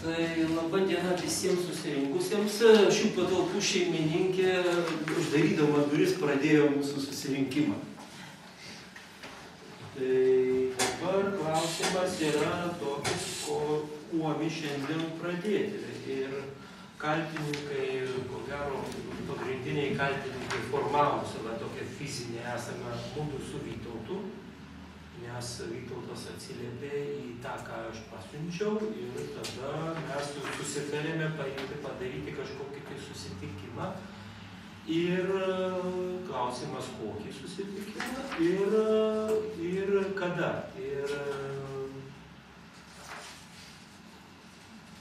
Tai laba diena visiems susirinkusiems. Šių patalpų šeimininkė, uždarydama duris, pradėjo mūsų susirinkimą. Tai dabar klausimas yra toks, kuo šiandien pradėti. Ir kaltininkai, ko gero, pagrindiniai kaltininkai formalūs, arba tokia fizinė esame mūsų su Vytautu, nes Vytautas atsiliepė į tą, ką aš pasiunčiau, ir tada mes susitarėme padaryti kažkokį tai susitikimą. Ir klausimas, kokį susitikimą ir kada. Ir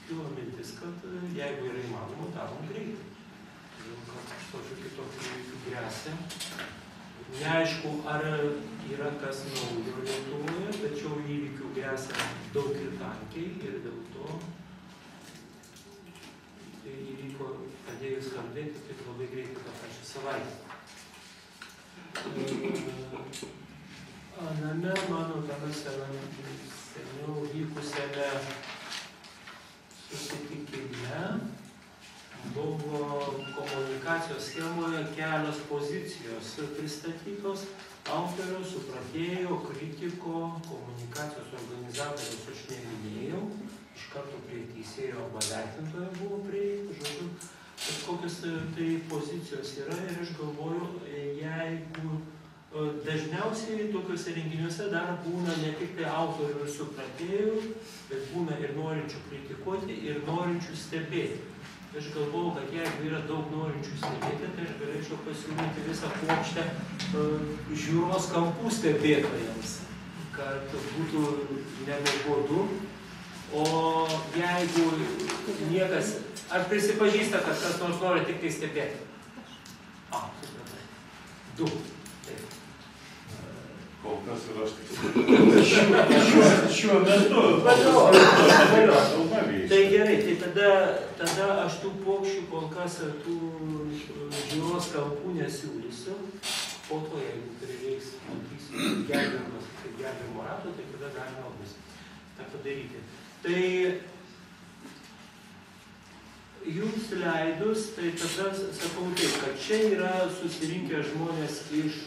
kilo mintis, kad jeigu yra įmanoma, darom greitai. Kad kažkokiu kitokiu įvykiu gresia. Neaišku, ar yra kas naujo Lietuvoje, tačiau įvykių gresia daug ir tankiai, ir dėl to tai įvyko, pradėjus kalbėti, taip labai greitai tą pačią savaitę. Aname mano tame seniau vykusiame susitikime buvo komunikacijos schemoje kelios pozicijos pristatytos: autorio, supratėjo, kritiko, komunikacijos organizatorius aš neminėjau, iš karto prie teisėjo arba vertintojo buvo prieita, žodžiu, kažkokios tai pozicijos yra, ir aš galvoju, jeigu dažniausiai tokiuose renginiuose dar būna ne tik tai autorių ir supratėjų, bet būna ir norinčių kritikuoti, ir norinčių stebėti. Aš galvoju, kad jeigu yra daug norinčių stebėti, tai aš galėčiau pasiūlyti visą puokštę žiūros kampų stebėtojams, kad būtų nenuobodu. O jeigu niekas, ar prisipažįsta, kad kas nors nori tik tai stebėti? Supratai. 2. Taip. Kol kas ir aš tik šiuo metu. Tai gerai, tai tada aš tų puokščių kol kas tų žiūros kampų nesiūlysiu. Po to, jeigu prireiks, matysiu gelbėjimo rato, tai tada galima bus tą padaryti. Tai jums leidus, tai tada sakau taip, kad čia yra susirinkę žmonės iš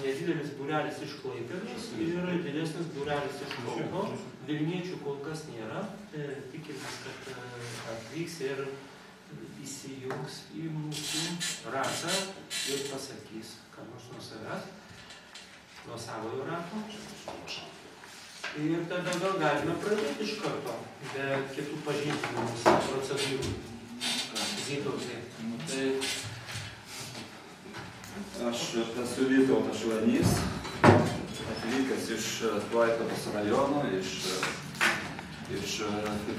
nedidelis būrelis iš Klaipėdos ir didesnis būrelis iš Kauno. Vilniečių kol kas nėra. Tikimės, kad atvyks ir įsijungs į mūsų ratą ir pasakys, ką nors nuo savęs, nuo savojo rato. Ir tada gal galime pradėti iš karto, be kitų pažintinimų procedūrų. Vytautai. Aš esu Vytautas Šlanys, atvykęs iš Klaipėdos rajono,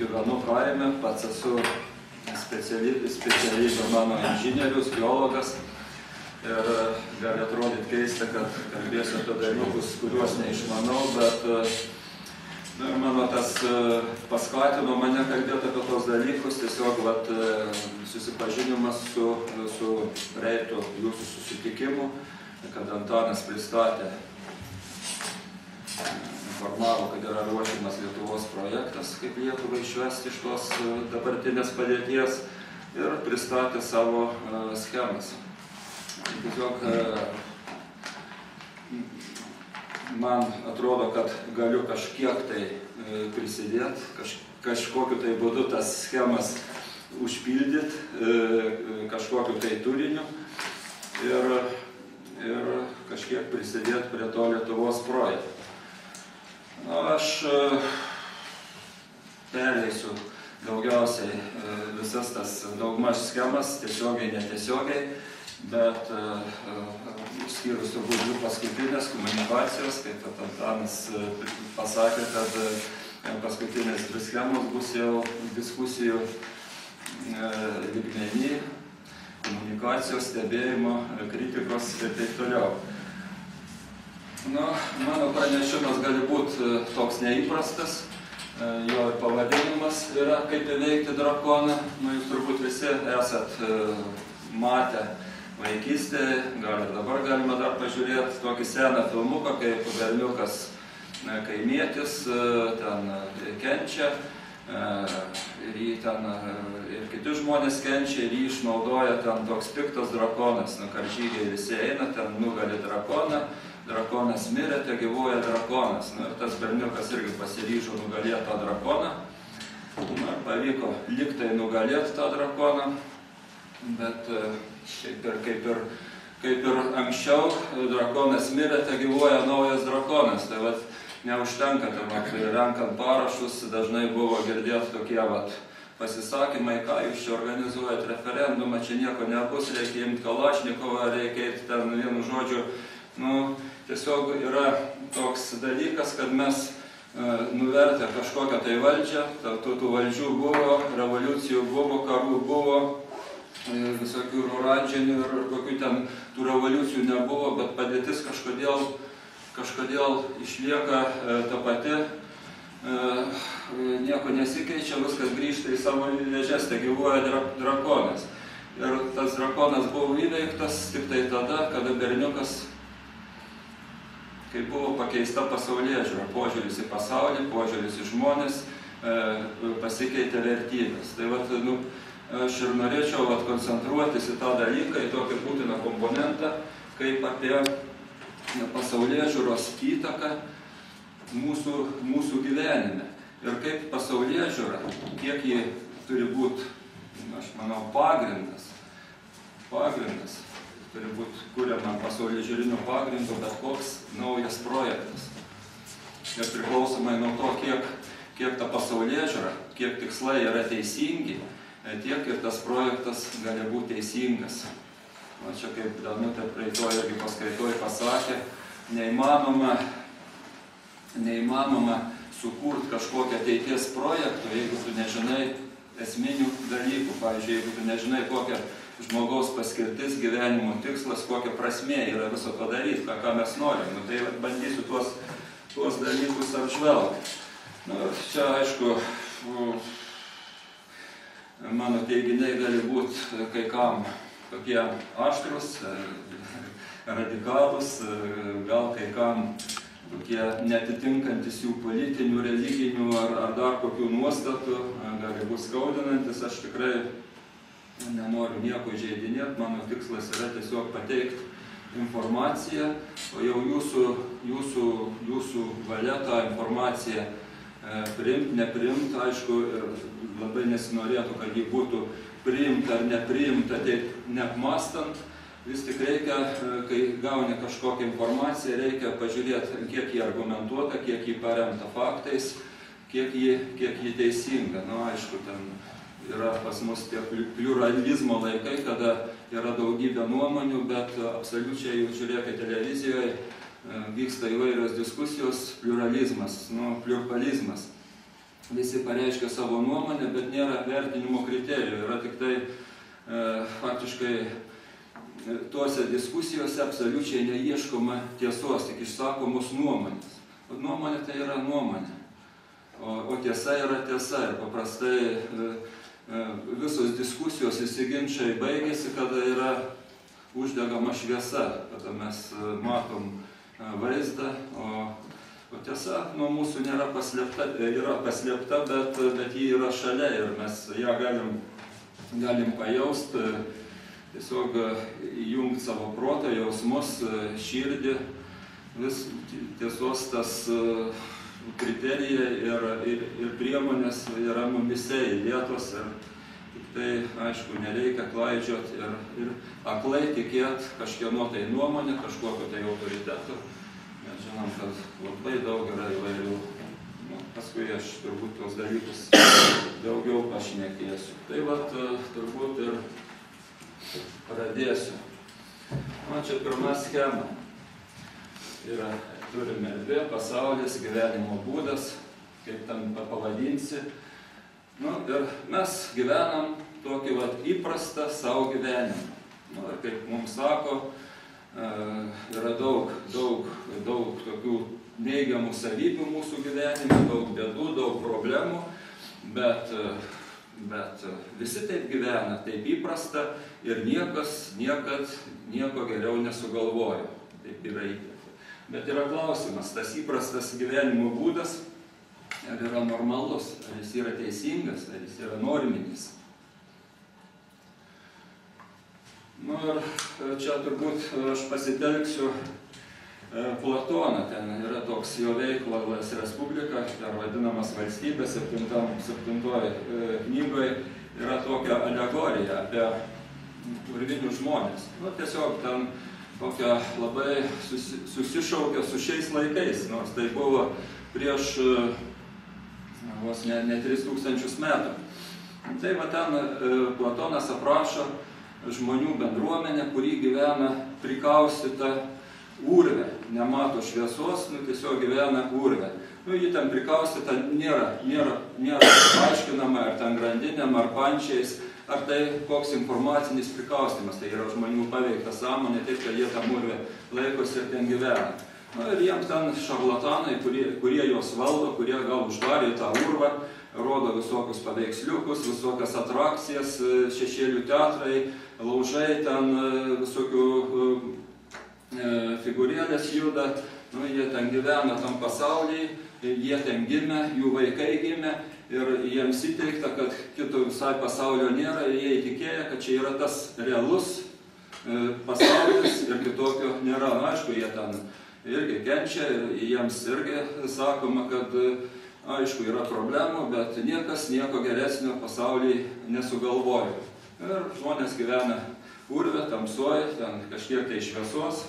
gyvenu kaime, pats esu specialybė mano inžinierius, geologas, ir gali atrodyti keista, kad kalbėsiu apie dalykus, kuriuos neišmanau, bet mano tas paskatino mane kalbėti apie tos dalykus, tiesiog susipažinimas su reitu jūsų susitikimu, kad Antanas pristatė, informavo, kad yra ruošiamas Lietuvos projektas, kaip Lietuvą išvesti iš tos dabartinės padėties, ir pristatė savo schemas. Tiesiog man atrodo, kad galiu kažkiek tai prisidėti, kažkokiu tai būdu tas schemas užpildyti, kažkokiu tai turiniu ir kažkiek prisidėti prie to Lietuvos projekto. Aš pereisiu daugiausiai visas tas daugmaž schemas, tiesiogiai, netiesiogiai, bet išskyrus turbūt 2 paskutinės komunikacijos, kaip Antanas pasakė, kad paskutinės 2 schemos bus jau diskusijų lygmenį, komunikacijos, stebėjimo, kritikos ir taip toliau. Mano pranešimas gali būti toks neįprastas, jo pavadinimas yra Kaip įveikti drakoną. Jūs turbūt visi esat matę vaikystėje, gal ir dabar galima dar pažiūrėti tokį seną filmuką, kaip berniukas kaimietis ten kenčia, ir jį ten, ir kiti žmonės kenčia, ir jį išnaudoja ten toks piktas drakonas. Karžygiai visi eina, ten nugali drakoną, drakonas mirė, te gyvuoja drakonas. Ir tas berniukas irgi pasiryžo nugalėti tą drakoną. Pavyko liktai nugalėti tą drakoną, bet kaip ir anksčiau drakonas mirė, te gyvuoja naujas drakonas. Tai vat neužtenka, tai renkant parašus, dažnai buvo girdėti tokie pasisakymai, ką jūs čia organizuojat referendumą, čia nieko nebus, reikia imti Kalašnikovą, reikia eiti ten vienu žodžiu. Tiesiog yra toks dalykas, kad mes nuvertę kažkokią tai valdžią, tų valdžių buvo, revoliucijų buvo, karų buvo, visokių oranžinių ir kokių ten tų revoliucijų nebuvo, bet padėtis kažkodėl išlieka ta pati, nieko nesikeičia, viskas grįžta į savo vėžes, tai gyvuoja drakonas. Ir tas drakonas buvo įveiktas tik tai tada, kada berniukas, kai buvo pakeista pasaulėžiūra, požiūris į pasaulį, požiūris į žmonės, pasikeitė vertybės. Tai aš ir norėčiau koncentruotis į tą dalyką, į tokį būtiną komponentą, kaip apie pasaulėžiūros įtaką mūsų gyvenime. Ir kaip pasaulėžiūra, kiek ji turi būti, aš manau, pagrindas turi būti kuriama pasaulėžiūriniu pagrindu, bet koks naujas projektas. Ir priklausomai nuo to, kiek ta pasaulėžiūra, kiek tikslai yra teisingi, tiek ir tas projektas gali būti teisingas. Čia kaip Danutė praeitoj irgi paskaitoj pasakė, neįmanoma sukurti kažkokią ateities projektą, jeigu tu nežinai esminių dalykų. Pavyzdžiui, jeigu tu nežinai, kokia žmogaus paskirtis, gyvenimo tikslas, kokia prasmė yra viso to daryti, ką mes norim. Tai bandysiu tuos dalykus apžvelgti. Čia, aišku, mano teiginiai gali būti kai kam tokie aštrus, radikalus, gal kai kam tokie netitinkantis jų politinių, religinių ar dar kokių nuostatų, gali būti skaudinantis. Aš tikrai nenoriu nieko įžeidinėti, mano tikslas yra tiesiog pateikti informaciją, o jau jūsų valia tą informaciją priimti, nepriimti, aišku, labai nesinorėtų, kad ji būtų priimta ar nepriimta, tai neapmastant, vis tik reikia, kai gauni kažkokią informaciją, reikia pažiūrėti, kiek ji argumentuota, kiek ji paremta faktais, kiek ji teisinga. Aišku, ten yra pas mus tie pliuralizmo laikai, kada yra daugybė nuomonių, bet absoliučiai, žiūrėkite televizijoje, vyksta įvairios diskusijos, pliuralizmas, pliurpalizmas. Visi pareiškia savo nuomonę, bet nėra vertinimo kriterijų. Yra tik tai faktiškai tuose diskusijose absoliučiai neieškoma tiesos, tik išsakomos nuomonės. Nuomonė tai yra nuomonė, o tiesa yra tiesa. Ir paprastai visos diskusijos, visi ginčai baigėsi, kada yra uždegama šviesa, kada mes matom vaizdą, o tiesa nuo mūsų nėra paslėpta, yra paslėpta, bet ji yra šalia ir mes ją galim pajausti, tiesiog įjungti savo protą, jausmus, širdį, vis tiesos tas kriterijai ir priemonės yra mumise įdėtos ir tik tai, aišku, nereikia klaidžioti ir aklai tikėti kažkieno tai nuomonę, kažkokio tai autoriteto. Mes žinom, kad labai daug yra įvairių. Paskui aš turbūt tuos dalykus daugiau pašnekėsiu. Tai vat turbūt ir pradėsiu. Čia pirma schema. Turime erdvė, pasaulis, gyvenimo būdas, kaip ten pavadinsi. Ir mes gyvenam tokį įprastą savo gyvenimą. Ir kaip mums sako, yra daug tokių neigiamų savybių mūsų gyvenime, daug bėdų, daug problemų, bet visi taip gyvena, taip įprasta ir niekas niekad nieko geriau nesugalvojo. Taip yra įprasta. Bet yra klausimas, tas įprastas gyvenimo būdas, ar yra normalus, ar jis yra teisingas, ar jis yra norminis. Nu ir čia turbūt aš pasitelksiu Platoną, ten yra toks jo veikalas Respublika, dar vadinamas Valstybė, 7 knygoje yra tokia alegorija apie urvinius žmonės. Nu, tiesiog ten tokia labai susišaukia su šiais laikais, nors tai buvo prieš vos ne 3000 metų. Tai va ten Platonas aprašo žmonių bendruomenę, kuri gyvena prikaustyta urve, nemato šviesos, nu tiesiog gyvena urve. Nu, ji ten prikaustyta nėra aiškinama, ar ten grandinėm, ar pančiais, ar tai koks informacinis prikaustymas. Tai yra žmonių paveikta sąmonė, taip, kad jie tam urve laikosi ir ten gyvena. Nu, ir jiems ten šarlatanai, kurie juos valdo, kurie gal uždarė tą urvą, rodo visokius paveiksliukus, visokias atrakcijas, šešėlių teatrai, laužai, ten visokių figūrėlės juda, nu, jie ten gyvena tam pasaulyje, jie ten gimė, jų vaikai gimė ir jiems įteikta, kad kito visai pasaulio nėra ir jie įtikėję, kad čia yra tas realus pasaulis ir kitokio nėra. Na, aišku, jie ten irgi kenčia ir jiems irgi sakoma, kad aišku, yra problemų, bet niekas nieko geresnio pasaulyje nesugalvojo. Ir žmonės gyvena urve, tamsoje, ten kažkiek tai šviesos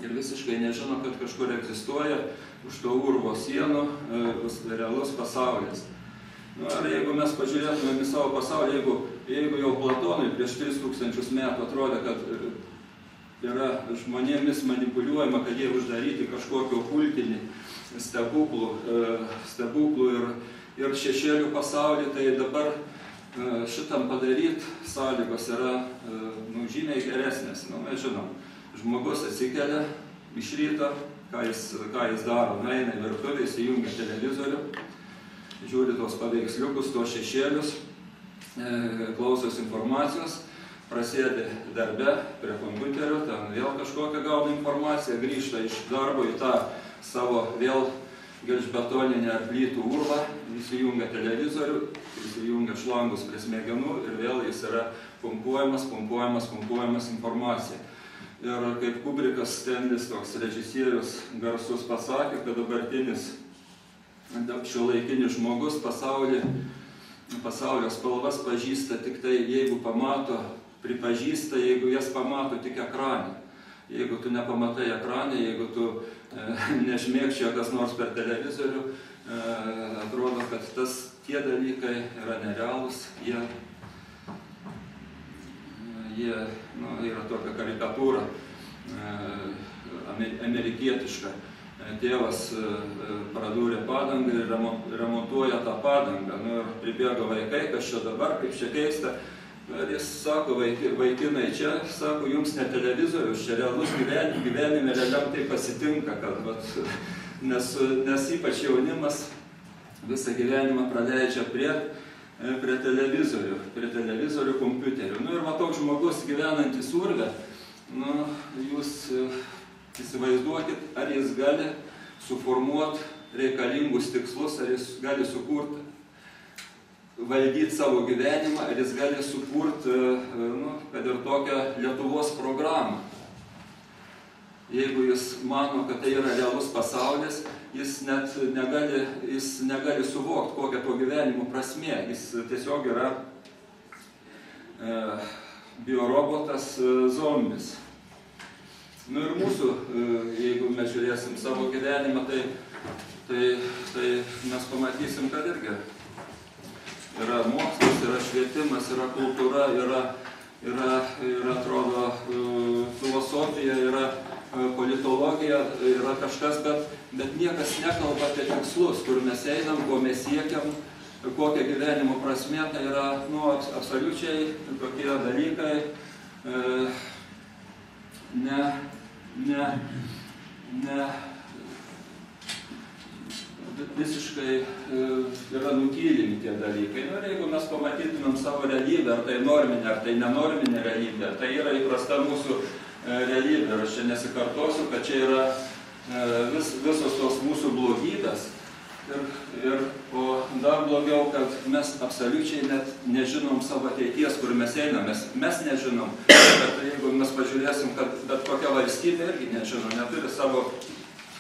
ir visiškai nežino, kad kažkur egzistuoja už to urvo sienų realus pasaulis. Nu, ar jeigu mes pažiūrėtume į savo pasaulį, jeigu jau Platonui prieš 3000 metų atrodė, kad yra žmonėmis manipuliuojama, kad jie uždaryti kažkokio kultinį stebuklų ir šešėlių pasaulį, tai dabar šitam padaryti sąlygos yra žymiai geresnės. Nu, mes žinom, žmogus atsikelia iš ryto, ką jis daro, nueina į virtuvę, įsijungia televizorių, žiūri tos paveiksliukus, tos šešėlius, klausos informacijos, prasėdi darbe prie kompiuterio, ten vėl kažkokią gauna informaciją, grįžta iš darbo į tą savo vėl gelžbetoninę ar plytų urvą, įsijungia televizorių, įsijungia šlangus prie smegenų ir vėl jis yra pumpuojamas informacija. Ir kaip Kubrikas Stanlis, toks režisierius garsus, pasakė, kad dabartinis šiuolaikinis žmogus pasaulio spalvas pažįsta tik tai, jeigu pamato, pripažįsta, jeigu jas pamato tik ekrane. Jeigu tu nepamatai ekrane, jeigu tu nežmėgčia kas nors per televizorių, atrodo, kad tie dalykai yra nerealūs, jie yra tokia karikatūra amerikietiška. Tėvas pradūrė padangą ir remontuoja tą padangą. Nu, ir pribėgo vaikai, kas čia dabar, kaip čia keista. Ir jis sako, vaikinai, čia, sako, jums ne televizorius, čia realus gyvenime realiam tai pasitinka, kad, nes ypač jaunimas visą gyvenimą praleidžia prie televizorių, kompiuterių. Nu ir va toks žmogus gyvenantis urve, nu, jūs įsivaizduokit, ar jis gali suformuoti reikalingus tikslus, ar jis gali sukurti, valdyti savo gyvenimą, ar jis gali sukurti, kad ir tokią Lietuvos programą. Jeigu jis mano, kad tai yra realus pasaulis, jis net negali suvokti, kokia to gyvenimo prasmė. Jis tiesiog yra biorobotas zombis. Nu ir mūsų, jeigu mes žiūrėsim savo gyvenimą, tai mes pamatysim, kad irgi yra mokslas, yra švietimas, yra kultūra, yra atrodo, filosofija, yra politologija, yra kažkas, bet niekas nekalba apie tikslus, kur mes einam, ko mes siekiam, kokia gyvenimo prasmė, tai yra absoliučiai tokie dalykai visiškai yra nutylimi tie dalykai. Ir jeigu mes pamatytumėm savo realybę, ar tai norminė, ar tai nenorminė realybė, tai yra įprasta mūsų realybė. Ir aš čia nesikartosiu, kad čia yra visos tos mūsų blogybės, O dar blogiau, kad mes absoliučiai net nežinom savo ateities, kur mes einame. Mes nežinom, bet jeigu mes pažiūrėsim, kad bet kokia valstybė irgi nežino, neturi savo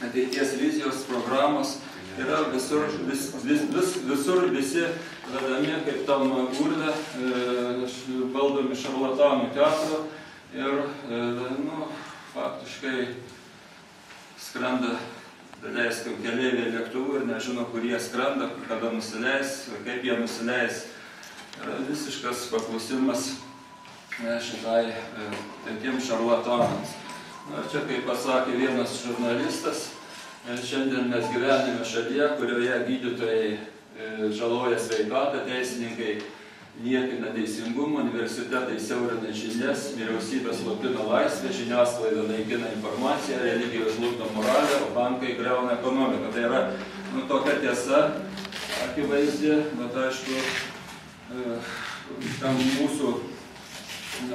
ateities vizijos, programos, yra visur visi vedami kaip tam urve, valdomi šarlatanų teatro ir faktiškai skrenda, daleiskim, keleiviai lėktuvų ir nežino, kur jie skrenda, kada nusileis, kaip jie nusileis. Yra visiškas paklusimas tiems šarlatanams. Čia, kaip pasakė vienas žurnalistas, šiandien mes gyvename šalyje, kurioje gydytojai žaloja sveikatą, teisininkai niekina teisingumą, universitetai siaurina žinias, vyriausybė slopina laisvę, žiniasklaida naikina informaciją, religija žlugdo moralę, o bankai griauna ekonomiką. Tai yra tokia tiesa, akivaizdi, bet aišku, tam mūsų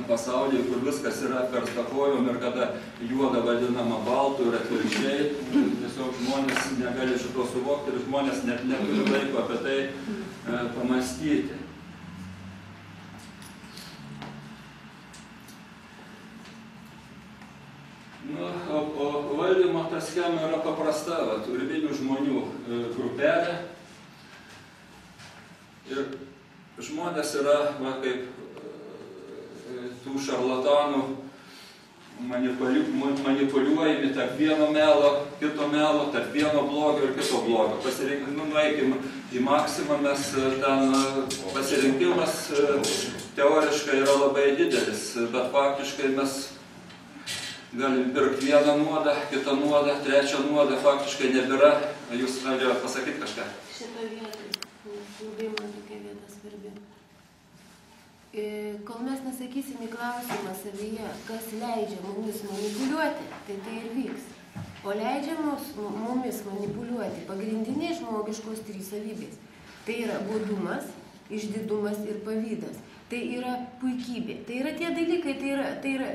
pasaulyje, kur viskas yra karštakojom ir kada juoda vadinama baltų ir atvirkščiai, tiesiog žmonės negali šito suvokti ir žmonės net neturi laiko apie tai pamastyti. O valdymo ta schema yra paprasta, urbinių žmonių grupelė ir žmonės yra kaip tų šarlatanų manipuliuojami tarp vieno melo, kito melo, tarp vieno blogio ir kito blogio. Nueikim į maksimą, mes ten pasirinkimas teoriškai yra labai didelis, bet faktiškai mes galim pirkti vieną nuodą, kitą nuodą, trečią nuodą, faktiškai nebėra. Jūs norėjote pasakyti kažką? Šitą vietą, nes labai man tokia vieta svarbi. Kol mes nesakysim į klausimą savyje, kas leidžia mumis manipuliuoti, tai tai ir vyks. O leidžia mumis manipuliuoti pagrindiniai žmogiškos trys savybės. Tai yra godumas, išdidumas ir pavydas. Tai yra puikybė. Tai yra tie dalykai, tai yra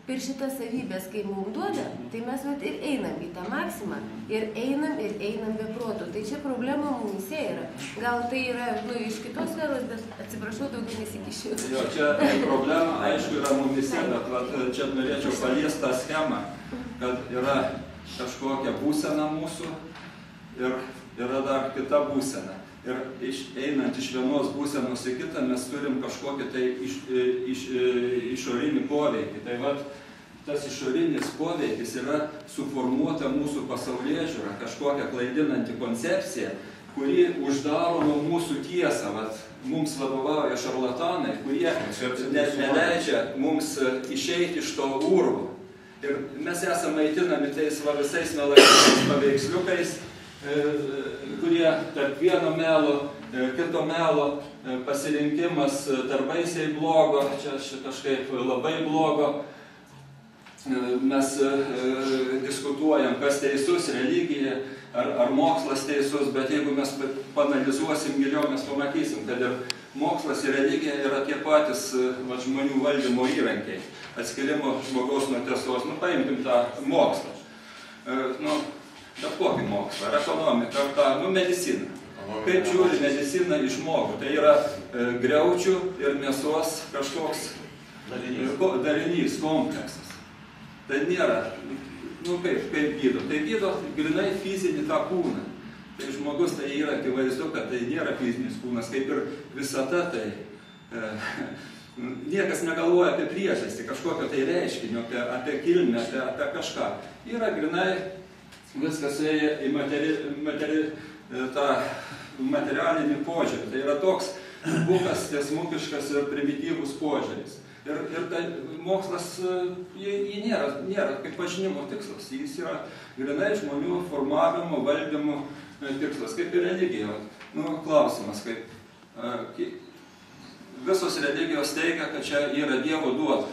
per šitas savybės, kai mums duoda, tai mes ir einam į tą maksimą ir einam be proto. Tai čia problema mumise yra. Gal tai yra iš kitos sferos, bet atsiprašau, daugiau nesikišiu. Jo, čia problema, aišku, yra mumise, bet čia norėčiau paliesti tą schemą, kad yra kažkokia būsena mūsų ir yra dar kita būsena. Ir einant iš vienos būsenos į kitą, mes turim kažkokį tai išorinį poveikį. Tai tas išorinis poveikis yra suformuota mūsų pasaulėžiūra, kažkokia klaidinanti koncepcija, kuri uždaro nuo mūsų tiesą. Mums vadovauja šarlatanai, kurie neleidžia mums išeiti iš to urvo. Ir mes esame maitinami tais visais melagingais paveiksliukais, kurie tarp vieno melo, kito melo, pasirinkimas tarp baisiai blogo, čia kažkaip labai blogo. Mes diskutuojam, kas teisus, religija ar mokslas teisus, bet jeigu mes panalizuosim giliau, mes pamatysim, kad ir mokslas ir religija yra tie patys žmonių valdymo įrankiai, atskirimo žmogaus nuo tiesos. Paimkim tą mokslą. Bet kokį mokslą, ar ekonomiką, ar tą, mediciną. Kaip žiūri medicina į žmogų? Tai yra griaučių ir mėsos kažkoks darinys, kompleksas. Tai nėra, kaip gydo. Tai gydo grinai fizinį tą kūną. Tai žmogus tai yra akivaizdu, kad tai nėra fizinis kūnas, kaip ir visata tai. Niekas negalvoja apie priežastį, kažkokio tai reiškinio, apie kilmę, apie kažką. Yra grinai viskas ėja į materialinį požiūrį. Tai yra toks bukas, tiesmukiškas ir primityvus požiūris. Ir tai mokslas, jį nėra kaip pažinimo tikslas. Jis yra grinai žmonių formavimo, valdymo tikslas, kaip ir religija. Klausimas, kaip visos religijos teigia, kad čia yra Dievo duota.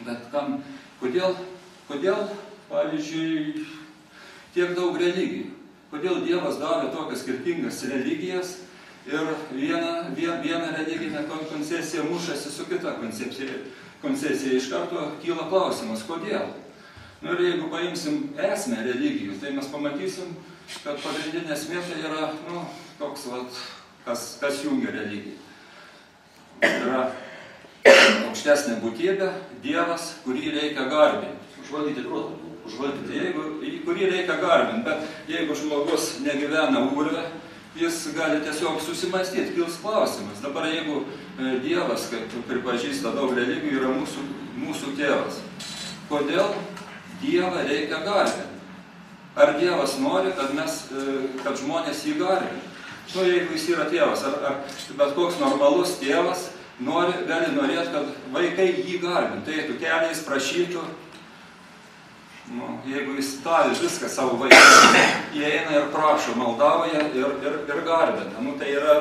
Bet kam, kodėl, pavyzdžiui, tiek daug religijų? Kodėl Dievas davė tokias skirtingas religijas ir viena religinė koncepcija mušasi su kita koncepcija? Iš karto kyla klausimas, kodėl? Nu, ir jeigu paimsim esmę religijų, tai mes pamatysim, kad pagrindinė esmė tai yra, nu, toks, vat, kas jungia religiją. Yra aukštesnė būtybė, Dievas, kurį reikia garbinti. Užvaldyti protą. Užvaldyti, kurį reikia garbinti, bet jeigu žmogus negyvena urve, jis gali tiesiog susimastyti, kils klausimas. Dabar jeigu Dievas, kaip pripažįsta daug religijų, yra mūsų tėvas, kodėl Dievą reikia garbinti? Ar Dievas nori, kad žmonės jį garbintų? Nu, jeigu jis yra tėvas, ar bet koks normalus tėvas gali norėti, kad vaikai jį garbintų, tai eitų keliais, prašytų. Nu, jeigu jis davė viską savo vaikai, jie eina ir prašo, maldauja ir garbina. Nu, tai yra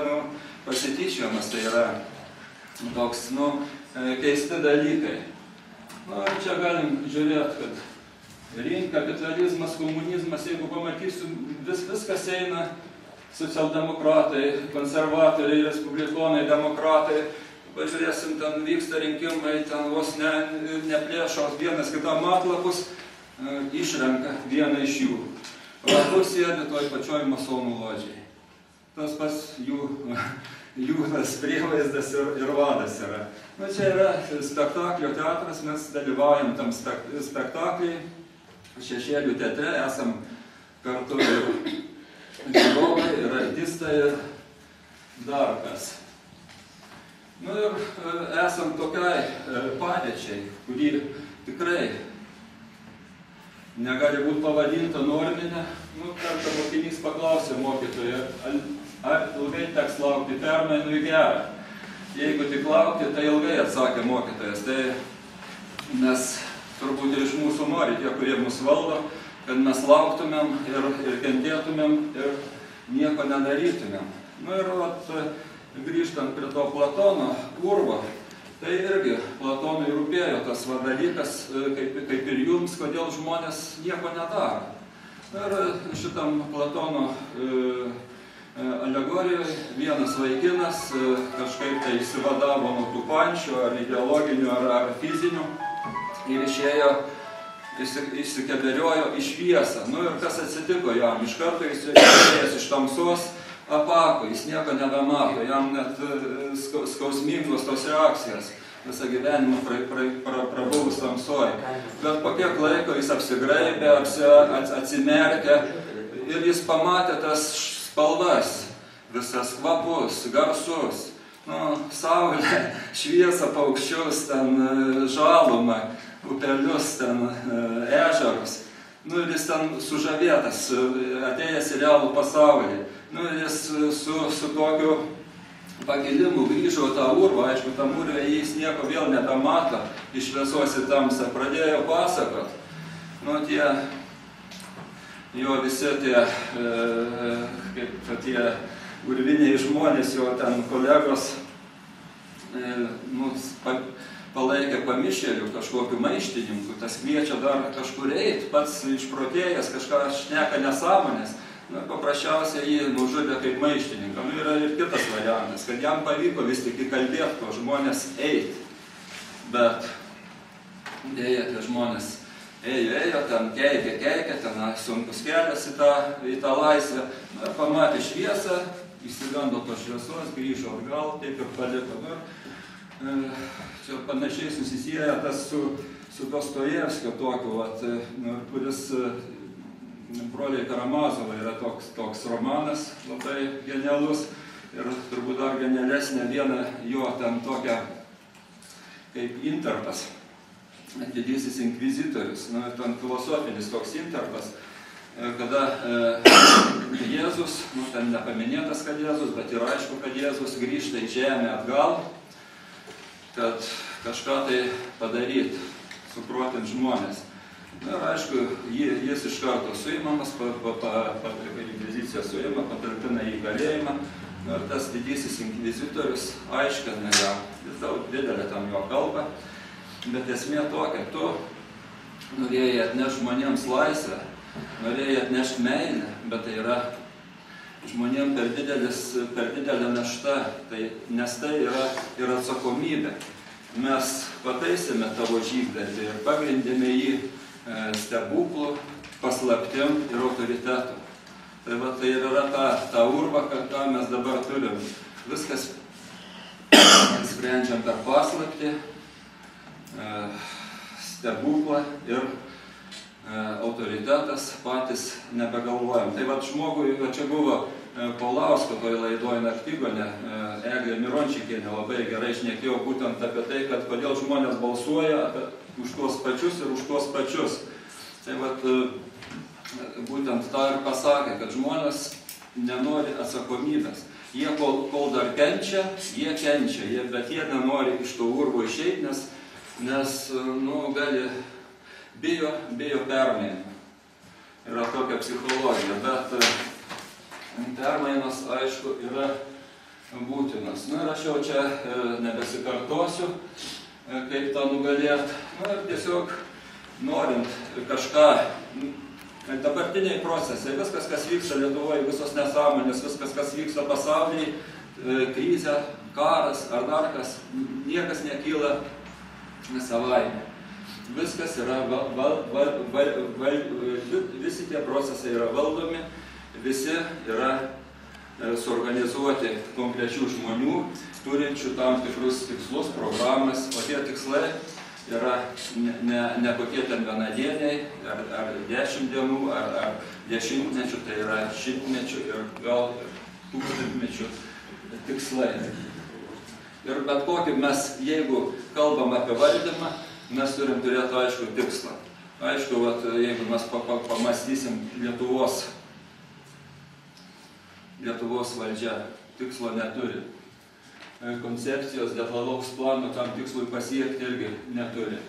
pasityčiojimas, tai yra toks keisti dalykai. Nu, čia galim žiūrėti, kad kapitalizmas, komunizmas, jeigu pamatysiu, viskas eina, socialdemokratai, konservatoriai, respublikonai, demokratai, pažiūrėsim, ten vyksta rinkimai, ten vos neplėšo vienas kitam atlapus, išrenka vieną iš jų. Ratu sėdi toj pačioj masonų ložiai. Tas pats jų tas prievaizdas ir vadas yra. Nu, čia yra spektaklio teatras, mes dalyvaujam tam spektaklį, Šešėlių teatre, esam kartu ir žiūrovai, ir artistai, ir dar kas. Nu ir esam tokiai padėčiai, kuri tikrai negali būti pavadinta norminė. Nu, kartą mokinys paklausė mokytoją, ar ilgai teks laukti permainų į gerą. Jeigu tik laukti, tai ilgai, atsakė mokytojas. Tai mes turbūt iš mūsų nori, tie, kurie mus valdo, kad mes lauktumėm ir kentėtumėm ir nieko nedarytumėm. Nu ir grįžtant prie to Platono urvo, tai irgi Platonui rūpėjo tas dalykas, kaip ir jums, kodėl žmonės nieko nedaro. Ir šitam Platono alegorijoje vienas vaikinas kažkaip tai išsivadavo nuo tų pančių, ar ideologinių, ar fizinių, ir išėjo, išsikeberiojo į šviesą. Nu ir kas atsitiko jam? Iš karto jis išėjęs iš tamsos apako, jis nieko nebemato, jam net skausmingos tos reakcijos, visą gyvenimą prabuvus tamsoj. Bet po kiek laiko jis apsigraibė, atsimerkė ir jis pamatė tas spalvas, visas kvapus, garsus. Nu, saulė, šviesą, paukščius, ten žalumą, upelius, ten ežerus. Nu, ir jis ten sužavėtas, atėjęs į realų pasaulį. Nu, ir jis su tokiu pakilimu grįžo tą urvą, aišku, tam urvę jis nieko vėl nebemato, iš šviesos į tamsą, pradėjo pasakot. Nu, jo visi tie urviniai žmonės, jo ten kolegos, palaikė pamišėlių, kažkokiu maištininku, tas kviečia dar kažkur eit, pats išprotėjęs, kažką šneka nesąmonės, paprasčiausiai jį nužudė kaip maištininką. Nu, yra ir kitas variantas, kad jam pavyko vis tik įkalbėti to žmonės eit, bet dėja tie žmonės ėjo, ten keikė, ten sunkus kelias į tą laisvę, pamatė šviesą, įsigando tos šviesos, grįžo atgal, taip ir paliko. Čia panašiai susisieja tas su Dostojevskio tokiu, kuris Broliai Karamazovai yra toks romanas, labai genialus ir turbūt dar genialesnė viena jo ten tokia kaip interpas, didysis inkvizitorius, ten filosofinis toks interpas, kada Jėzus, ten nepaminėtas, kad Jėzus, bet ir aišku, kad Jėzus grįžta į žemę atgal, kad kažką tai padaryti, suprotint žmonės. Ir aišku, jis iš karto suimamas, inkvizicija suima, patalpina į kalėjimą, ir tas didysis inkvizitorius aiškina ją, jis daug didelė tam jo kalba, bet esmė tokia, tu norėjai atnešti žmonėms laisvę, norėjai atnešti meilę, bet tai yra žmonėms per didelė našta, nes tai yra ir atsakomybė. Mes pataisėme tavo žygdarbį ir pagrindėme jį stebuklų, paslaptim ir autoritetu. Tai va, tai yra ta urva, ką mes dabar turim. Viskas sprendžiam per paslaptį, stebuklą ir autoritetas, patys nebegalvojam. Tai va, žmogui, va čia buvo Paulausko toj laidoj Naktigonė, Eglė Mirončikienė labai gerai šnekėjo būtent apie tai, kad kodėl žmonės balsuoja už tuos pačius ir už tuos pačius. Tai va, būtent tą ir pasakė, kad žmonės nenori atsakomybės. Jie kol dar kenčia, bet jie nenori iš to urvo išeiti, nes gali bijo permainų. Yra tokia psichologija, bet permainos, aišku, yra būtinas. Ir aš jau čia nebesikartosiu, kaip tą nugalėti. Ir tiesiog norint kažką, dabartiniai procesai, viskas, kas vyksta Lietuvoje, visos nesąmonės, viskas, kas vyksta pasaulyje, krizė, karas ar dar kas, niekas nekyla savaime. Viskas yra, visi tie procesai yra valdomi, visi yra suorganizuoti konkrečių žmonių, turinčių tam tikrus tikslus, programas, o tie tikslai yra ne kokie ten vienadieniai, ar 10 dienų, ar 10-mečių, tai yra 100-mečių ir gal 1000-mečių tikslai. Ir bet kokį mes, jeigu kalbam apie valdymą, mes turim turėti aišku tikslą. Aišku, jeigu mes pamastysim Lietuvos valdžia tikslo neturi. Koncepcijos, detalaus plano tam tikslui pasiekti irgi neturi.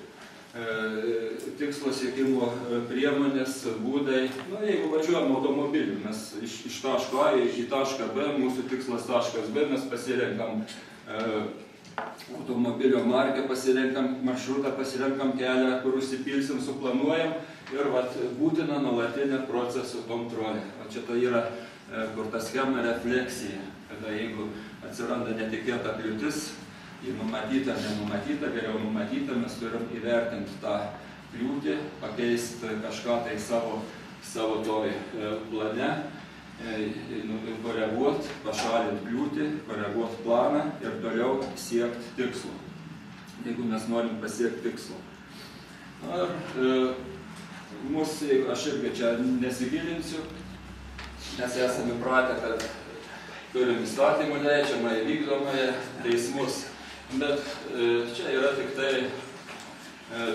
Tikslo siekimo priemonės, būdai, jeigu važiuojam automobiliu, mes iš taško A į tašką B, mūsų tikslas taškas B, mes pasirenkam automobilio markę, pasirenkam maršrutą, pasirenkam kelią, kur užsipilsim, suplanuojam ir būtina nuolatinė procesų kontrolė. O čia tai yra, kur ta schema refleksija, kada jeigu atsiranda netikėta kliūtis, jį numatyta ar nenumatyta, geriau numatyta, mes turim įvertinti tą kliūtį, pakeisti kažką tai savo toj plane, koreguoti, pašalinti kliūtį, koreguoti planą ir toliau siekti tikslo, jeigu mes norim pasiekti tikslo. Aš irgi čia nesigilinsiu, nes esame įpratę, kad turim įstatymų leidžiamą, vykdomąją, teismus, bet čia yra tik tai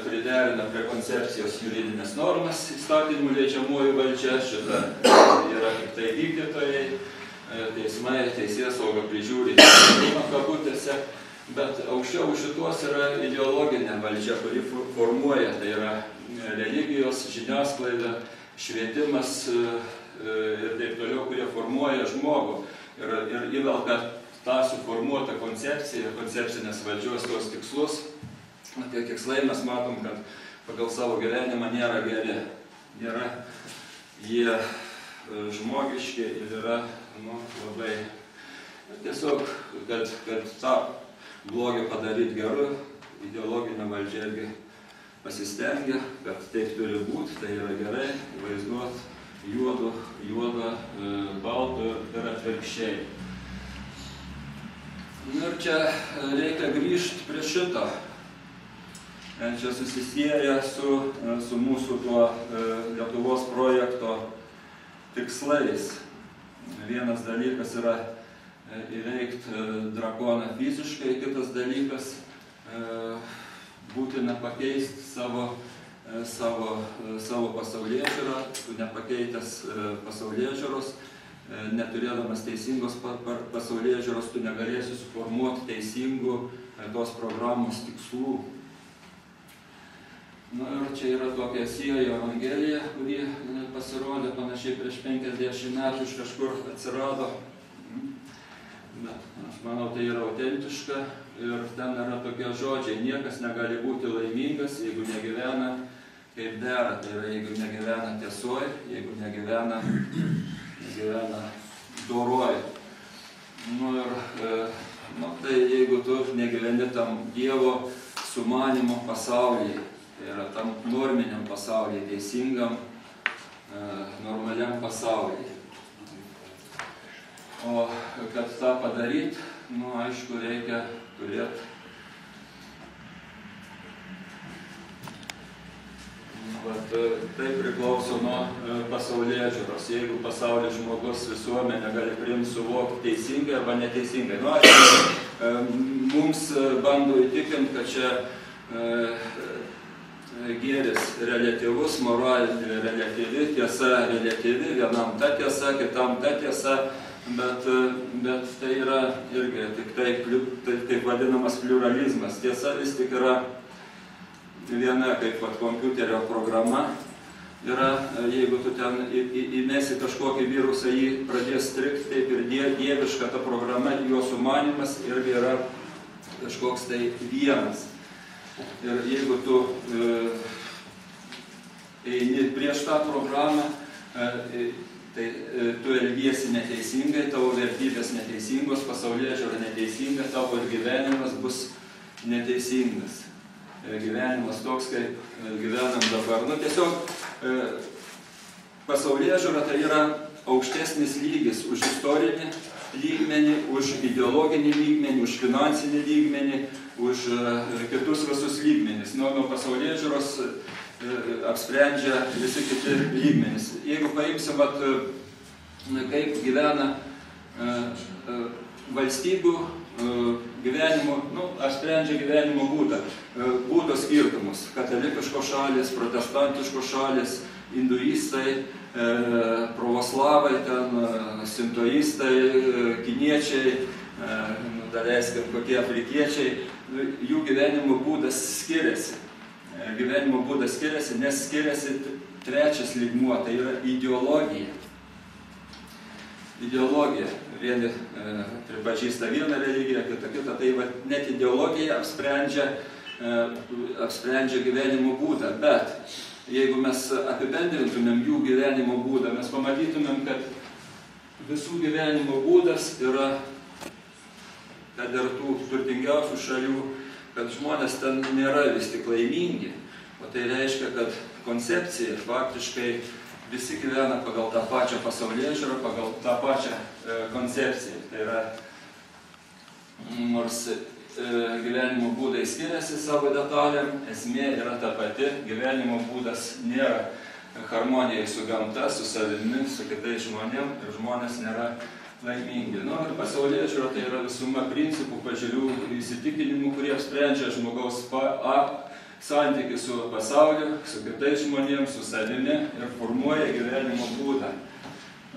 priderina prie koncepcijos juridinės normas įstatymų leidžiamoji valdžia, šita yra tik tai vykdytojai, teismai, teisėsauga prižiūri kabutėse, bet aukščiau už šitos yra ideologinė valdžia, kuri formuoja, tai yra religijos, žiniasklaida, švietimas ir taip toliau, kurie formuoja žmogų ir įvelka tą suformuotą koncepciją, koncepcinės valdžios tos tikslus. Tie tikslai mes matom, kad pagal savo gyvenimą nėra geri, jie žmogiški ir yra labai tiesiog, kad tą blogį padaryti geru, ideologinė valdžia irgi pasistengia, kad taip turi būti, tai yra gerai, vaizduoti juodą, baltų ir atvirkščiai. Ir čia reikia grįžti prie šito. Čia susisieja su mūsų tuo Lietuvos projekto tikslais. Vienas dalykas yra įveikti drakoną fiziškai, kitas dalykas būtina pakeisti savo pasaulėžiūrą, tu nepakeitęs pasaulėžiūros, neturėdamas teisingos pasaulėžiūros, tu negalėsi suformuoti teisingų tos programos tikslų. Ir čia yra tokia Siejo Evangelija, kuri pasirodė panašiai prieš 50 metų iš kažkur atsirado. Bet aš manau, tai yra autentiška ir ten yra tokie žodžiai: niekas negali būti laimingas, jeigu negyvena kaip dera, tai yra jeigu negyvena tiesoje, jeigu negyvena doroje. Tai jeigu tu negyveni tam Dievo sumanimo pasaulyje, Tai yra tam norminiam pasaulyje, teisingam, normaliam pasaulyje. O kad tą padaryti, aišku, reikia turėti tai priklauso nuo pasaulėžiūros. Jeigu pasaulio žmogus visuomenė gali priimti, suvokti teisingai arba neteisingai. Aišku, mums bando įtikinti, kad čia gėris reliatyvus, moralinė reliatyvi, tiesa reliatyvi, vienam ta tiesa, kitam ta tiesa, bet tai yra irgi tik taip vadinamas pliuralizmas. Tiesa vis tik yra viena, kaip kompiuterio programa yra, jeigu tu ten įmesi kažkokį virusą, jį pradės strigti, taip ir dieviška ta programa, jo sumanimas irgi yra kažkoks tai vienas. Ir jeigu tu eini prieš tą programą, tai tu elgiesi neteisingai, tavo vertybės neteisingos, pasaulėžiūra neteisinga, tavo ir gyvenimas bus neteisingas. Gyvenimas toks, kaip gyvenam dabar. Tiesiog pasaulėžiūra tai yra aukštesnis lygis už istorinį lygmenį, už ideologinį lygmenį, už finansinį lygmenį, už kitus visus lygmenis. Nuo pasaulėžiūros apsprendžia visi kiti lygmenys. Jeigu paimsim, kaip gyvena valstybių gyvenimo, apsprendžia gyvenimo būdo skirtumus. Katalikiškos šalis, protestantiškos šalis, hinduistai, pravoslavai, sintoistai, kiniečiai, daleiskim, kokie afrikiečiai, jų gyvenimo būdas skiriasi. Gyvenimo būdas skiriasi, nes skiriasi trečias lygmuo, tai yra ideologija. Ideologija. Vieni pripažįsta vieną religiją, kitą. Tai net ideologija apsprendžia gyvenimo būdą. Bet jeigu mes apibendrintumėm jų gyvenimo būdą, mes pamatytumėm, kad visų gyvenimo būdas yra, kad ir tų turtingiausių šalių, kad žmonės ten nėra vis tik laimingi. O tai reiškia, kad koncepcija faktiškai visi gyvena pagal tą pačią pasaulėžiūrą, pagal tą pačią koncepciją. Tai yra, nors gyvenimo būdai skiriasi savo detalėm, esmė yra ta pati, gyvenimo būdas nėra harmonijai su gamta, su savimi, su kitais žmonėm ir žmonės nėra laimingi. Ir pasaulėžiūra tai yra visuma principų, pažiūrių, įsitikinimų, kurie apsprendžia žmogaus santykį su pasauliu, su kitais žmonėms, su savimi ir formuoja gyvenimo būdą.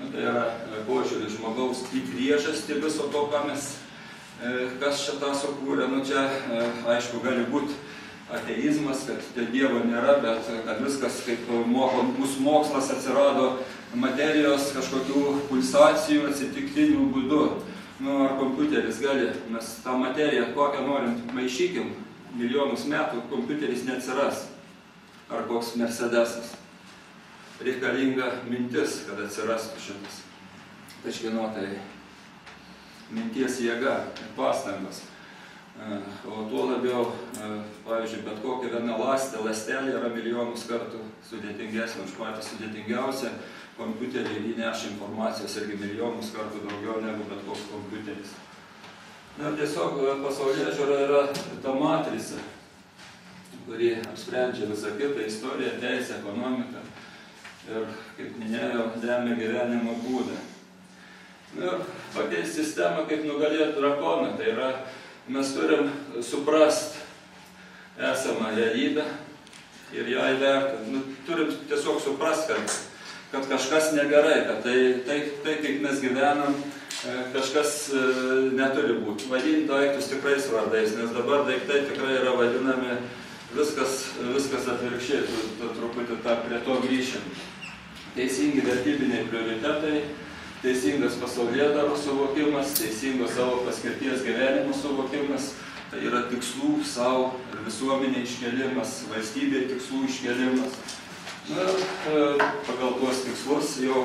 Tai yra požiūris žmogaus į priežastį viso to, kas šitą sukūrė. Čia, aišku, gali būti ateizmas, kad Dievo nėra, bet kad viskas, kaip moko mūsų mokslas, atsirado materijos kažkokių pulsacijų atsitiktinių būdų. Ar kompiuteris gali, mes tą materiją, kokią norim, maišykim, milijonus metų kompiuteris neatsiras. Ar koks Mercedesas. Reikalinga mintis, kad atsirastų šitas. Kažkieno tai minties jėga ir pastangos. O tuo labiau, pavyzdžiui, bet kokia viena ląstelė yra milijonus kartų sudėtingesnė už patį sudėtingiausią. Kompiuterį įneša informacijos irgi milijonus kartų daugiau negu bet koks kompiuteris. Tiesiog pasaulėžiūra yra ta matrica, kuri apsprendžia visą kitą istoriją, teisę, ekonomiką ir, kaip minėjau, lemia gyvenimo būdą. Pakeisti sistemą, kaip nugalėti drakoną, tai yra, mes turim suprast esamą realybę ir ją įvertinti. Turim tiesiog suprast, kad kažkas negerai, kad tai kaip mes gyvenam, kažkas neturi būti. Vadinti daiktus tikrais vardais, nes dabar daiktai tikrai yra vadinami viskas atvirkščiai, truputį prie to grįšim. Teisingi vertybiniai prioritetai, teisingas pasaulėdarų suvokimas, teisingos savo paskirties gyvenimo suvokimas, tai yra tikslų savo ir visuomenė iškelimas, valstybė tikslų iškelimas. Pagal tuos tikslus jau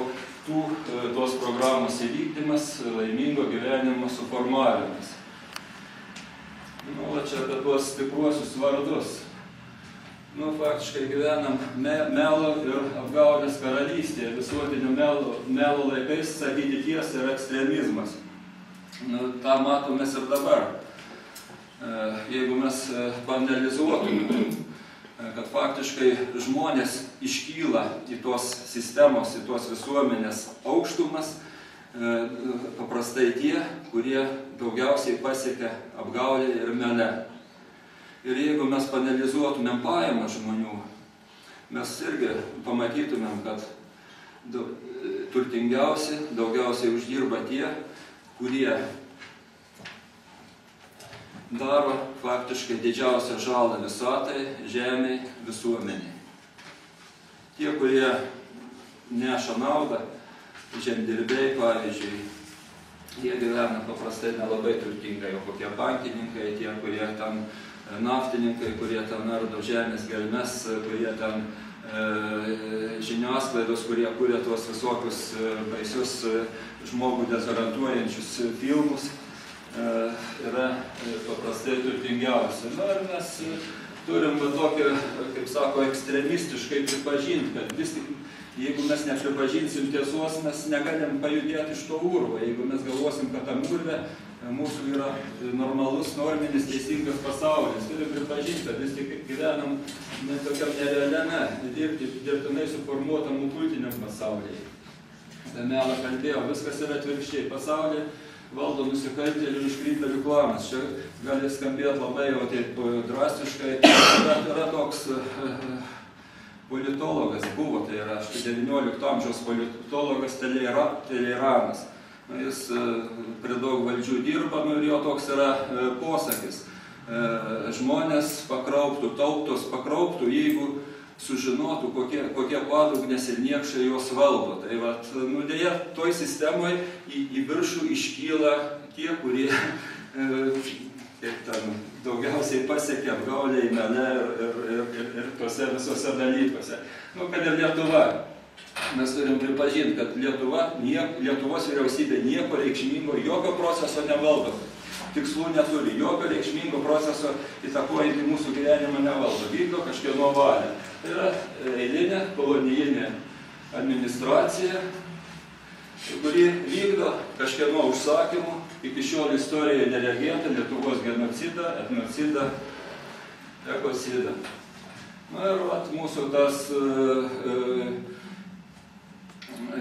tos programos įvykdymas, laimingo gyvenimo suformavimas. Čia apie tuos tikruosius vardus. faktiškai gyvenam melo ir apgaulės karalystėje. Visuotinių melo laikais sakyti tiesą yra ekstremizmas. tą matom mes ir dabar. Jeigu mes paanalizuotume, kad faktiškai žmonės iškyla į tos sistemos, į tos visuomenės aukštumas, paprastai tie, kurie daugiausiai pasiekia apgaulę ir mele. Ir jeigu mes paanalizuotumėm pajamas žmonių, mes irgi pamatytumėm, kad turtingiausi, daugiausiai uždirba tie, kurie daro faktiškai didžiausią žalą visatai, žemei, visuomeniai. Tie, kurie neša naudą, žemdirbiai, pavyzdžiui, jie gyvena paprastai nelabai turtingai, o kokie bankininkai, tie, kurie ten naftininkai, kurie ten ardo žemės gelmes, kurie ten žiniasklaidos, kurie kuria tuos visokius baisius žmogų dezorientuojančius filmus, yra paprastai turtingiausi. Ir mes turim tokį, kaip sako, ekstremistiškai pripažinti, kad vis tik, jeigu mes nepripažinsim tiesos, mes negalim pajudėti iš to urvo. Jeigu mes galvosim, kad tam urve mūsų yra normalus, norminis, teisingas pasaulis, turim pripažinti, kad vis tik gyvenam tokiam nerealiame, dirbtinai suformuotam kultiniam pasaulyje. Tai melą kalbėjo, viskas yra atvirkščiai. Pasaulį valdo nusikaltėlių ir iškrypėlių klanas. Čia gali skambėti labai jau taip drastiškai, bet yra toks politologas, buvo, tai yra 19 amžiaus politologas Talleyrand'as. Jis prie daug valdžių dirba, ir jo toks yra posakis. Žmonės pakrauptų, tautos pakrauptų, jeigu sužinotų, kokie padugnės ir niekšai jos valdo. Tai vat, dėja, toj sistemoje į viršų iškyla tie, kurie daugiausiai pasiekia apgaulę į mele ir tose visose dalykuose. Kad ir Lietuva. Mes turim pripažinti, kad Lietuvos vyriausybė nieko reikšmingo, jokio proceso nevaldo. Tikslų neturi, jokio reikšmingo proceso įtakojantį mūsų gyvenimą nevaldo. Vykdo kažkieno valią. Tai yra eilinė kolonijinė administracija, kuri vykdo kažkieno užsakymų, iki šiol istorijoje neregėta Lietuvos genocidą, etnocidą, ekocidą. Ir mūsų tas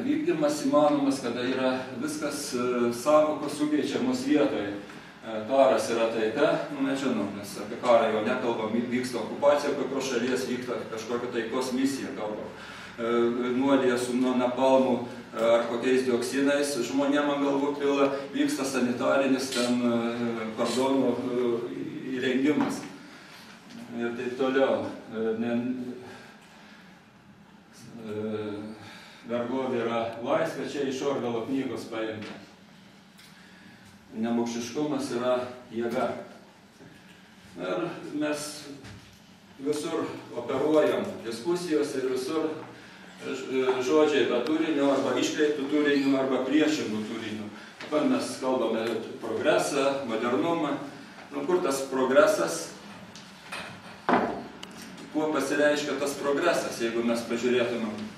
vykdymas įmanomas, kada yra viskas sąvokos sukeičiamos vietoje. Karas yra taika, nežinau, nes apie karą jau nekalbam, vyksta okupacija kokios šalies, vyksta kažkokia taikos misija, kalbam. Nuodėja su napalmu ar kokiais dioksinais, žmonėm galbūt pila, vyksta sanitarinis ten kordonų įrengimas. Ir taip toliau. Vergovė yra laisvė, čia iš Orvelo knygos paimta. Nemokšiškumas yra jėga. Ir mes visur operuojam diskusijos ir visur žodžiai be turinio, arba iškreiptų turinių, arba priešingų turinių. Dabar mes kalbame progresą, modernumą. Kur tas progresas? Kuo pasireiškia tas progresas, jeigu mes pažiūrėtumėm?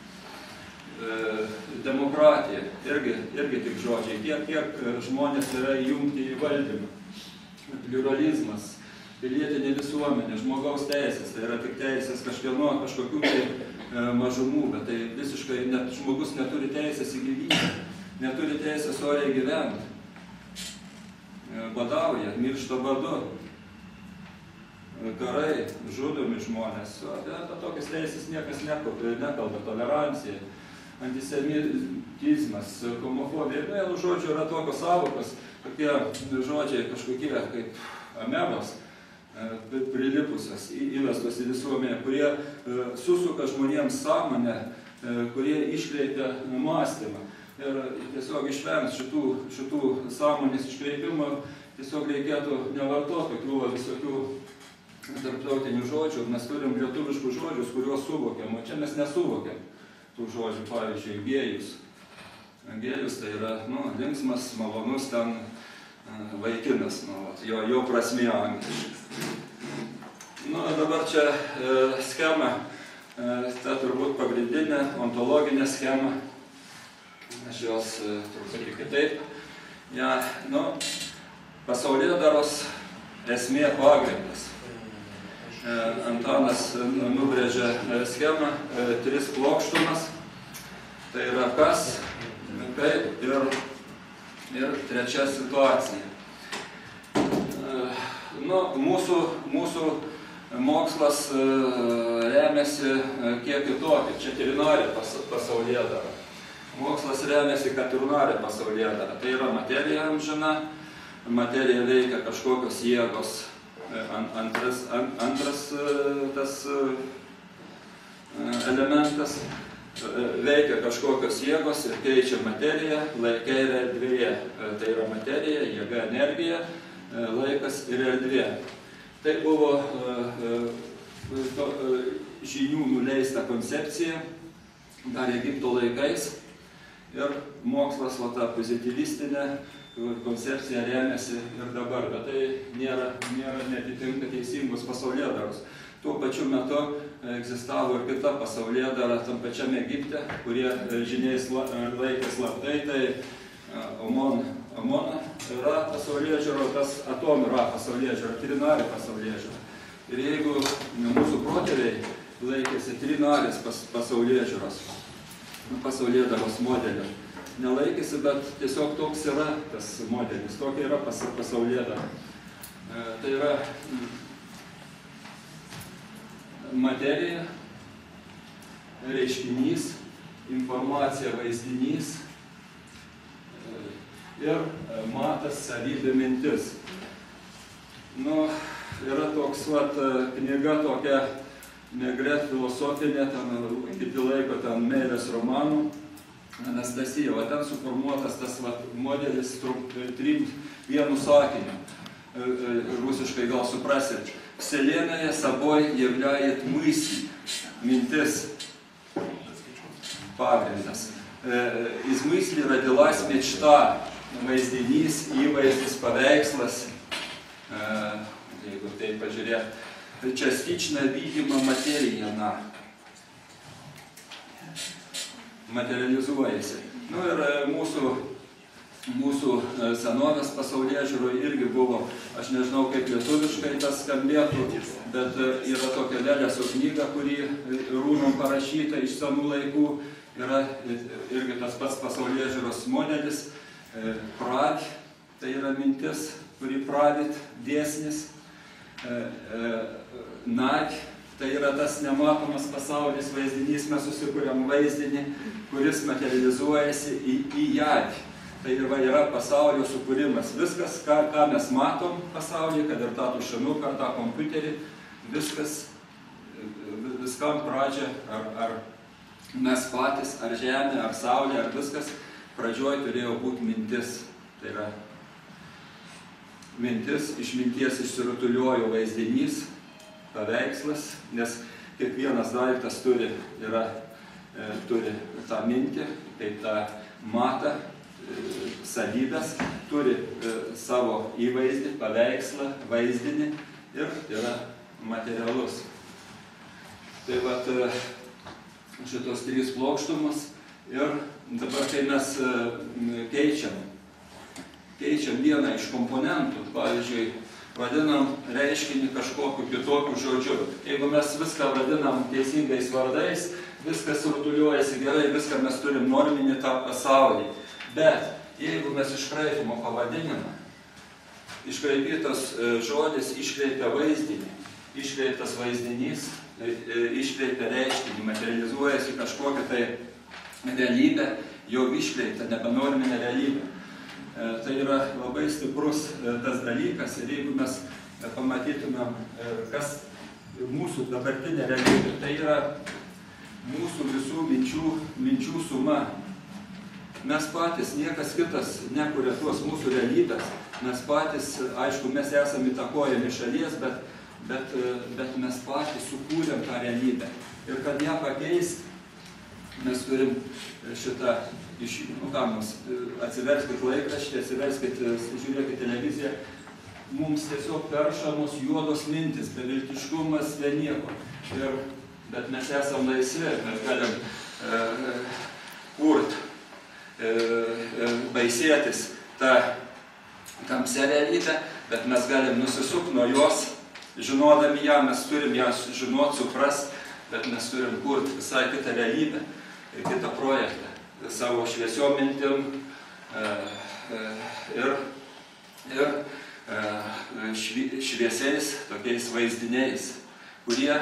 Demokratija, irgi tik žodžiai, kiek žmonės yra įjungti į valdymą. Pliuralizmas, pilietinė visuomenė, žmogaus teisės, tai yra tik teisės kažkokių mažumų, bet tai visiškai žmogus neturi teisės į gyvybę, neturi teisės oriai gyventi, badauja, miršta badu, karai, žudomi žmonės, apie tokias teisės niekas nekalba, tolerancija, antisemitizmas, homofobija, žodžiu, yra tokios sąvokos, tokie žodžiai kažkokie kaip amebos, prilipusios, įvestos į visuomenę, kurie susuka žmonėms sąmonę, kurie iškreipia mąstymą. Ir tiesiog išvengs šitų sąmonės iškreipimo, tiesiog reikėtų nevartoti tokių visokių tarptautinių žodžių. Mes turim lietuviškus žodžius, kuriuos suvokiam, o čia mes nesuvokiam tų žodžių, pavyzdžiui, gėjus. Gėjus tai yra, linksmas, malonus ten vaikinas, jo prasmė angliškai. Nu, dabar čia schema, ta turbūt pagrindinė ontologinė schema. Aš jos truputį kitaip. Ja, nu, pasaulėdaros esmė pagrindas. Antanas nubrėžė schemą, 3 plokštumas. Tai yra kas, kaip ir 3 situacija. Nu, mūsų mokslas remiasi kiek kitokį. Čia trinarė pasaulėdara. Mokslas remiasi keturnarė pasaulėdara. Tai yra materija amžina, materija veikia kažkokios jėgos. Antras tas elementas veikia kažkokios jėgos ir keičia materiją laike ir erdvėje. Tai yra materija, jėga, energija, laikas ir erdvė. Tai buvo žinių nuleista koncepcija dar Egipto laikais ir mokslas ta pozityvistinė koncepcija remiasi ir dabar, bet tai netitinka teisingos pasaulėdaros. Tuo pačiu metu egzistavo ir kita pasaulėdara tam pačiam Egipte, kurie žiniais laikė slaptai, tai Amona yra pasaulėžiūra, tas Atom yra pasaulėžiūra, trinarė pasaulėžiūra. Ir jeigu mūsų protėviai laikėsi trinarės pasaulėžiūros, pasaulėdaros modelio, nelaikėsi, bet tiesiog toks yra tas modelis, tokia yra pasaulėdara. Tai yra materija, reiškinys, informacija, vaizdinys ir matas, savybė, mintis. Nu, yra toks knyga tokia Megret filosofinė, kiti laiko ten meilės romanų, Anastasija, ten suformuotas tas modelis vienu sakiniu. Rusiškai gal suprasit. Вселенная собой являет мысль, минтис, пагринdas. Из мысли родилась мечта, vaizdinys, įvaizdis, paveikslas, jeigu taip pažiūrėt, частично видима материя, materializuojasi. Nu ir mūsų senovės pasaulėžiūroje irgi buvo, aš nežinau kaip lietuviškai tas skambėtų, bet yra tokia Lelesio knyga, kuri rūnom parašyta iš senų laikų, yra irgi tas pats pasaulėžiūros modelis, prad, tai yra mintis, kuri pradit dėsnis, nad, tai yra tas nematomas pasaulis, vaizdinys, mes susikuriam vaizdinį, kuris materializuojasi į jad. Tai yra pasaulio sukūrimas. Viskas, ką mes matom pasaulyje, kad ir tą tušinuką, ar tą kompiuterį, viskam pradžia, ar mes patys, ar žemė, ar saulė, ar viskas, pradžioj turėjo būti mintis. Tai yra mintis, iš minties išsirutuliojo vaizdinys, paveikslas, nes kiekvienas daiktas turi tą mintį, kaip tą matą, savybės, turi savo įvaizdį, paveikslą, vaizdinį ir yra materialus. Tai vat šitos 3 plokštumus ir dabar, kai mes keičiam vieną iš komponentų, pavyzdžiui, vadinam reiškinį kažkokiu kitokiu žodžiu. Jeigu mes viską vadinam teisingais vardais, viskas rutuliuojasi gerai, viską mes turim norminį tą pasaulį. Bet jeigu mes iškraipimo pavadinimą, iškraipytas žodis iškreipia vaizdinį, iškreiptas vaizdinys iškreipia reiškinį, materializuojasi kažkokią tai realybę, jau iškreipta, nebenorminė realybė. Tai yra labai stiprus tas dalykas ir jeigu mes pamatytumėm, kas mūsų dabartinė realybė, tai yra mūsų visų minčių suma. Mes patys, niekas kitas nekuria tuos mūsų realybės, mes patys, aišku, mes esame įtakojami šalies, bet mes patys sukūrėm tą realybę. Ir kad ją pakeist, mes turim šitą, atsiverskit laikraštį, žiūrėkit televiziją, mums tiesiog peršamos juodos mintis, beviltiškumas, be nieko. Bet mes esam laisvi, mes galim kurt, baisėtis tą tamsią realybę, bet mes galim nusisukti nuo jos, žinodami ją, mes turim ją žinot, suprast, bet mes turim kurti visai kitą realybę, kitą projektą, savo šviesiom mintim ir šviesiais tokiais vaizdiniais, kurie,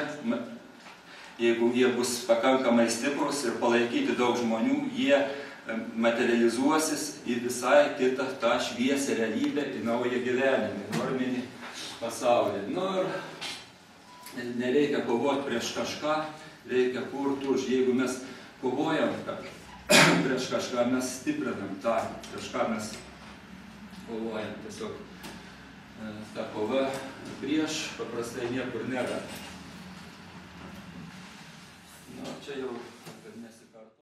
jeigu jie bus pakankamai stiprus ir palaikyti daug žmonių, jie materializuosis į visai kitą tą šviesią realybę, į naują gyvenimą, į norminį pasaulį. Ir nereikia kovoti prieš kažką, reikia kurti už. Jeigu mes kovojam prieš kažką, mes stiprinam tą, prieš ką mes kovojam. Tiesiog ta kova prieš paprastai niekur nėra. Čia jau